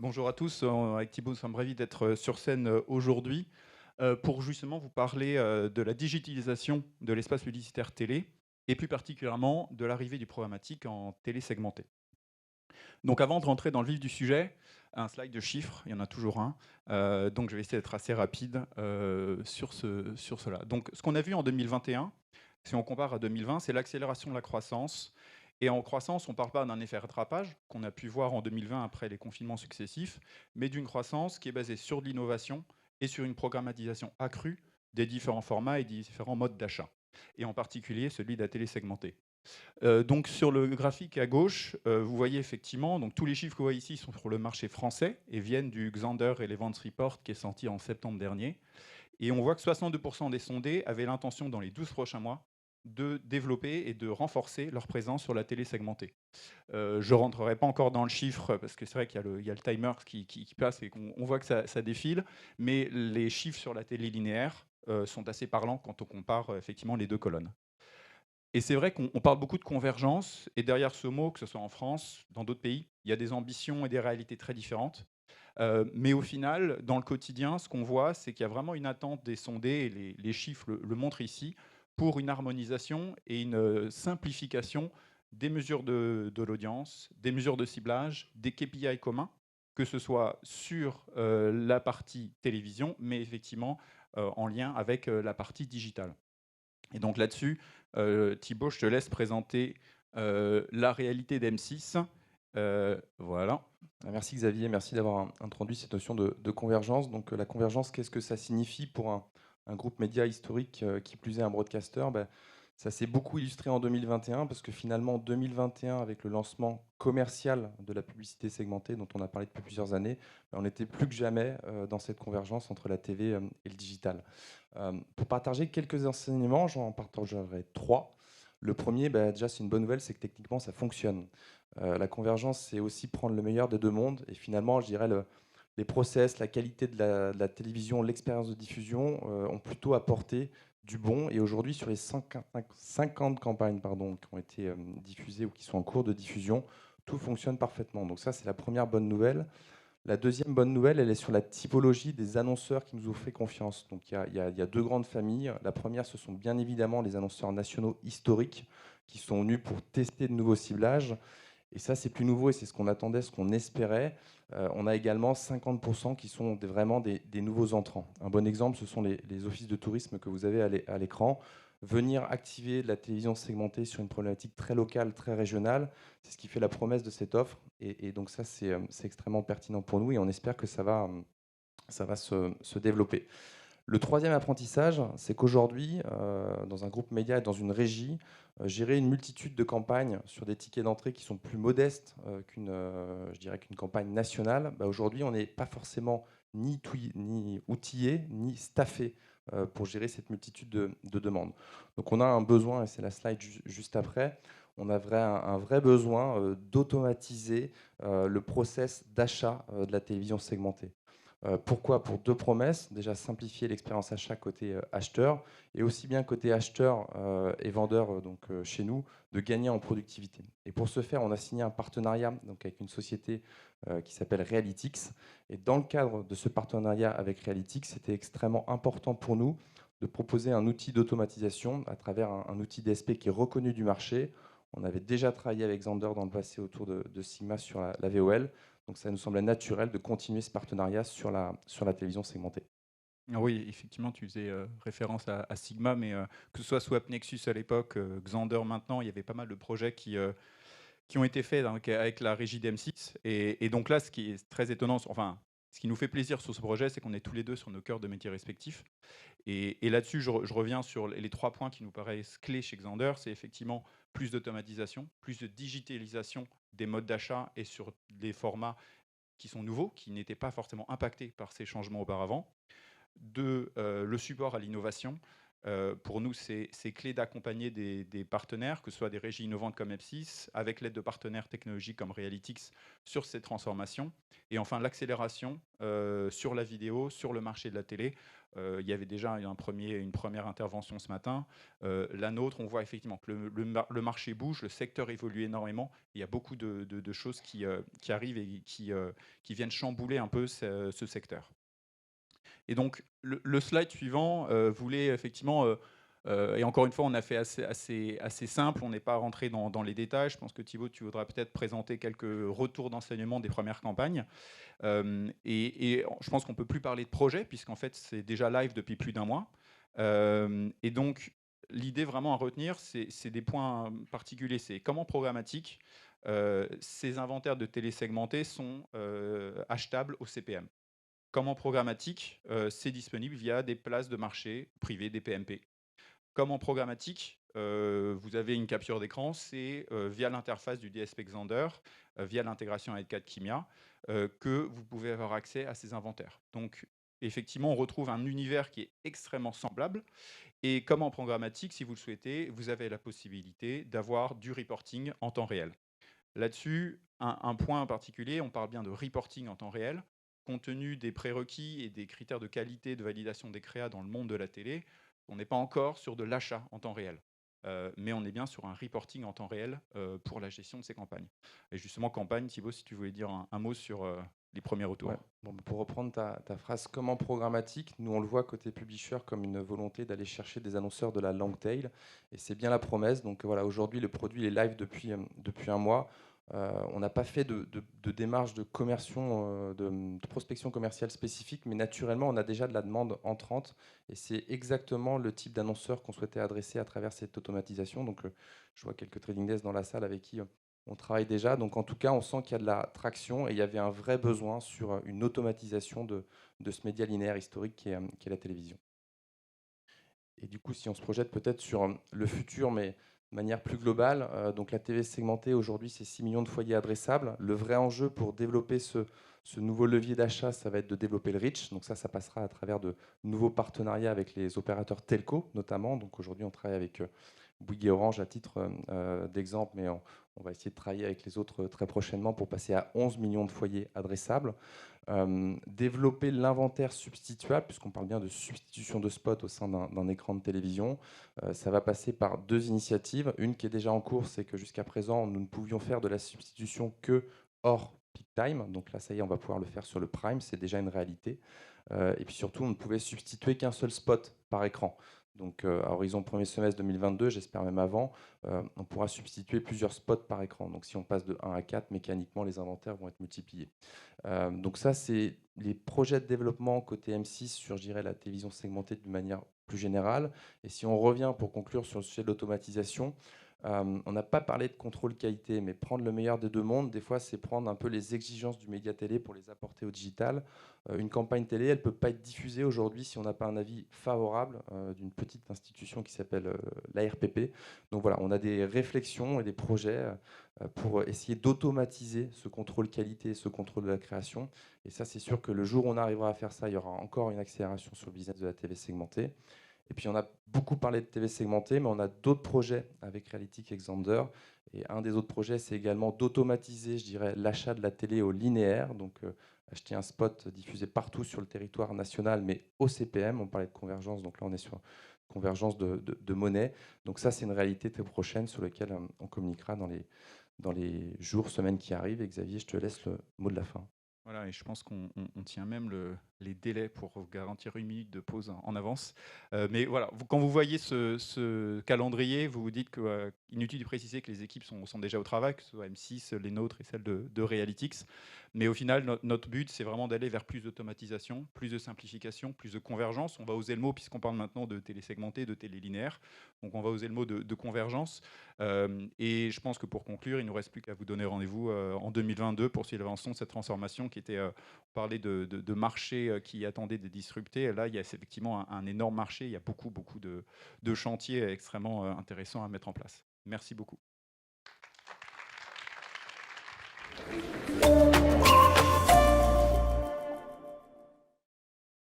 Bonjour à tous. Avec Thibaut, nous sommes ravis d'être sur scène aujourd'hui pour justement vous parler de la digitalisation de l'espace publicitaire télé et plus particulièrement de l'arrivée du programmatique en télé segmentée. Donc avant de rentrer dans le vif du sujet, un slide de chiffres, il y en a toujours un. Donc je vais essayer d'être assez rapide sur cela. Donc ce qu'on a vu en 2021, si on compare à 2020, c'est l'accélération de la croissance. Et en croissance, on ne parle pas d'un effet rattrapage qu'on a pu voir en 2020 après les confinements successifs, mais d'une croissance qui est basée sur de l'innovation et sur une programmatisation accrue des différents formats et des différents modes d'achat, et en particulier celui de la télé segmentée. Donc sur le graphique à gauche, vous voyez effectivement, donc tous les chiffres que vous voyez ici sont pour le marché français et viennent du Xandr Relevance Report qui est sorti en septembre dernier. Et on voit que 62% des sondés avaient l'intention dans les 12 prochains mois de développer et de renforcer leur présence sur la télé segmentée. Je ne rentrerai pas encore dans le chiffre parce que c'est vrai qu'il y a le timer qui passe et qu'on voit que ça défile, mais les chiffres sur la télé linéaire sont assez parlants quand on compare effectivement les deux colonnes. Et c'est vrai qu'on parle beaucoup de convergence, et derrière ce mot, que ce soit en France, dans d'autres pays, il y a des ambitions et des réalités très différentes. Mais au final, dans le quotidien, ce qu'on voit, c'est qu'il y a vraiment une attente des sondés, et les chiffres le montrent ici, pour une harmonisation et une simplification des mesures de l'audience, des mesures de ciblage, des KPI communs, que ce soit sur la partie télévision, mais effectivement en lien avec la partie digitale. Et donc là-dessus, Thibaut, je te laisse présenter la réalité d'M6. Voilà. Merci Xavier, merci d'avoir introduit cette notion de convergence. Donc la convergence, qu'est-ce que ça signifie pour un groupe média historique, qui plus est un broadcaster? Ça s'est beaucoup illustré en 2021 parce que finalement, en 2021, avec le lancement commercial de la publicité segmentée dont on a parlé depuis plusieurs années, on était plus que jamais dans cette convergence entre la TV et le digital. Pour partager quelques enseignements, j'en partagerai trois. Le premier, déjà c'est une bonne nouvelle, c'est que techniquement ça fonctionne. La convergence, c'est aussi prendre le meilleur des deux mondes. Et finalement, je dirais, les process, la qualité de la télévision, l'expérience de diffusion ont plutôt apporté du bon. Et aujourd'hui, sur les 50 campagnes qui ont été diffusées ou qui sont en cours de diffusion, tout fonctionne parfaitement. Donc ça, c'est la première bonne nouvelle. La deuxième bonne nouvelle, elle est sur la typologie des annonceurs qui nous ont fait confiance. Donc il y a deux grandes familles. La première, ce sont bien évidemment les annonceurs nationaux historiques qui sont venus pour tester de nouveaux ciblages. Et ça, c'est plus nouveau et c'est ce qu'on attendait, ce qu'on espérait. On a également 50% qui sont vraiment des nouveaux entrants. Un bon exemple, ce sont les offices de tourisme que vous avez à l'écran. Venir activer de la télévision segmentée sur une problématique très locale, très régionale, c'est ce qui fait la promesse de cette offre. Et donc ça, c'est extrêmement pertinent pour nous et on espère que ça va se développer. Le troisième apprentissage, c'est qu'aujourd'hui, dans un groupe média et dans une régie, gérer une multitude de campagnes sur des tickets d'entrée qui sont plus modestes je dirais qu'une campagne nationale, aujourd'hui, on n'est pas forcément ni outillé, ni staffé pour gérer cette multitude de demandes. Donc on a un besoin, et c'est la slide juste après, on a un vrai besoin d'automatiser le process d'achat de la télévision segmentée. Pourquoi? Pour deux promesses. Déjà, simplifier l'expérience achat côté acheteur et aussi bien côté acheteur et vendeur chez nous, de gagner en productivité. Et pour ce faire, on a signé un partenariat avec une société qui s'appelle Realytics. Et dans le cadre de ce partenariat avec Realytics, c'était extrêmement important pour nous de proposer un outil d'automatisation à travers un outil DSP qui est reconnu du marché. On avait déjà travaillé avec Xandr dans le passé autour de Sigma sur la VOL. Donc ça nous semblait naturel de continuer ce partenariat sur la télévision segmentée. Ah oui, effectivement, tu faisais référence à Sigma, mais que ce soit Swap Nexus à l'époque, Xandr maintenant, il y avait pas mal de projets qui ont été faits donc, avec la régie d'M6. Et donc là, ce qui est très étonnant, enfin, ce qui nous fait plaisir sur ce projet, c'est qu'on est tous les deux sur nos cœurs de métiers respectifs. Et là-dessus, je reviens sur les trois points qui nous paraissent clés chez Xandr. C'est effectivement plus d'automatisation, plus de digitalisation des modes d'achat et sur des formats qui sont nouveaux, qui n'étaient pas forcément impactés par ces changements auparavant. Deux, le support à l'innovation. Pour nous, c'est clé d'accompagner des partenaires, que ce soit des régies innovantes comme M6, avec l'aide de partenaires technologiques comme Realytics sur ces transformations. Et enfin, l'accélération sur la vidéo, sur le marché de la télé. Il y avait déjà une première intervention ce matin. La nôtre, on voit effectivement que le marché bouge, le secteur évolue énormément. Il y a beaucoup de choses qui arrivent et qui viennent chambouler un peu ce secteur. Et donc, le slide suivant voulait effectivement, et encore une fois, on a fait assez simple, on n'est pas rentré dans les détails. Je pense que Thibaut, tu voudras peut-être présenter quelques retours d'enseignement des premières campagnes. Et je pense qu'on ne peut plus parler de projet, puisqu'en fait, c'est déjà live depuis plus d'un mois. Et donc, l'idée vraiment à retenir, c'est des points particuliers. C'est comment programmatique, ces inventaires de télé segmentés sont achetables au CPM. Comment programmatique, c'est disponible via des places de marché privées, des PMP. Comment programmatique, vous avez une capture d'écran, c'est via l'interface du DSP Xander, via l'intégration avec Cadkimia, que vous pouvez avoir accès à ces inventaires. Donc, effectivement, on retrouve un univers qui est extrêmement semblable. Et comme en programmatique, si vous le souhaitez, vous avez la possibilité d'avoir du reporting en temps réel. Là-dessus, un point en particulier, on parle bien de reporting en temps réel. Compte tenu des prérequis et des critères de qualité de validation des créas dans le monde de la télé, on n'est pas encore sur de l'achat en temps réel. Mais on est bien sur un reporting en temps réel pour la gestion de ces campagnes. Et justement, campagne, Thibaut, si tu voulais dire un mot sur les premiers retours. Ouais. Bon, pour reprendre ta phrase, comment programmatique, nous on le voit côté publisher comme une volonté d'aller chercher des annonceurs de la long tail, et c'est bien la promesse. Donc voilà, aujourd'hui le produit est live depuis un mois. On n'a pas fait de démarche de prospection commerciale spécifique, mais naturellement on a déjà de la demande entrante, et c'est exactement le type d'annonceur qu'on souhaitait adresser à travers cette automatisation. Donc je vois quelques trading desks dans la salle avec qui on travaille déjà. Donc en tout cas, on sent qu'il y a de la traction et il y avait un vrai besoin sur une automatisation de ce média linéaire historique qui est la télévision. Et du coup, si on se projette peut-être sur le futur, mais de manière plus globale, donc la TV segmentée, aujourd'hui, c'est 6 millions de foyers adressables. Le vrai enjeu pour développer ce nouveau levier d'achat, ça va être de développer le reach. Donc ça passera à travers de nouveaux partenariats avec les opérateurs telco, notamment. Donc aujourd'hui, on travaille avec Bouygues et Orange à titre d'exemple, mais on va essayer de travailler avec les autres très prochainement pour passer à 11 millions de foyers adressables. Développer l'inventaire substituable, puisqu'on parle bien de substitution de spot au sein d'un écran de télévision. Ça va passer par deux initiatives. Une qui est déjà en cours, c'est que jusqu'à présent, nous ne pouvions faire de la substitution que hors peak time. Donc là, ça y est, on va pouvoir le faire sur le prime, c'est déjà une réalité. Et puis surtout, on ne pouvait substituer qu'un seul spot par écran. Donc à horizon premier semestre 2022, j'espère même avant, on pourra substituer plusieurs spots par écran. Donc si on passe de 1 à 4, mécaniquement, les inventaires vont être multipliés. Donc ça, c'est les projets de développement côté M6 sur, je dirais, la télévision segmentée d'une manière plus générale. Et si on revient pour conclure sur le sujet de l'automatisation, on n'a pas parlé de contrôle qualité, mais prendre le meilleur des deux mondes, des fois, c'est prendre un peu les exigences du média télé pour les apporter au digital. Une campagne télé, elle ne peut pas être diffusée aujourd'hui si on n'a pas un avis favorable d'une petite institution qui s'appelle l'ARPP. Donc voilà, on a des réflexions et des projets pour essayer d'automatiser ce contrôle qualité, ce contrôle de la création. Et ça, c'est sûr que le jour où on arrivera à faire ça, il y aura encore une accélération sur le business de la TV segmentée. Et puis on a beaucoup parlé de TV segmentée, mais on a d'autres projets avec Realytics et Xander. Et un des autres projets, c'est également d'automatiser, je dirais, l'achat de la télé au linéaire. Donc acheter un spot diffusé partout sur le territoire national, mais au CPM. On parlait de convergence, donc là on est sur convergence de monnaie. Donc ça, c'est une réalité très prochaine sur laquelle on communiquera dans les jours, semaines qui arrivent. Et Xavier, je te laisse le mot de la fin. Voilà, et je pense qu'on tient même les délais pour garantir une minute de pause en avance. Mais voilà, quand vous voyez ce calendrier, vous vous dites qu'inutile de préciser que les équipes sont déjà au travail, que ce soit M6, les nôtres et celles de Realytics. Mais au final, notre but, c'est vraiment d'aller vers plus d'automatisation, plus de simplification, plus de convergence. On va oser le mot, puisqu'on parle maintenant de télé segmentée, de télé linéaire. Donc on va oser le mot de convergence. Et je pense que pour conclure, il ne nous reste plus qu'à vous donner rendez-vous en 2022 pour suivre l'avancement de cette transformation qui était, on parlait de marchés qui attendaient des disruptés. Et là, il y a effectivement un énorme marché. Il y a beaucoup de chantiers extrêmement intéressants à mettre en place. Merci beaucoup.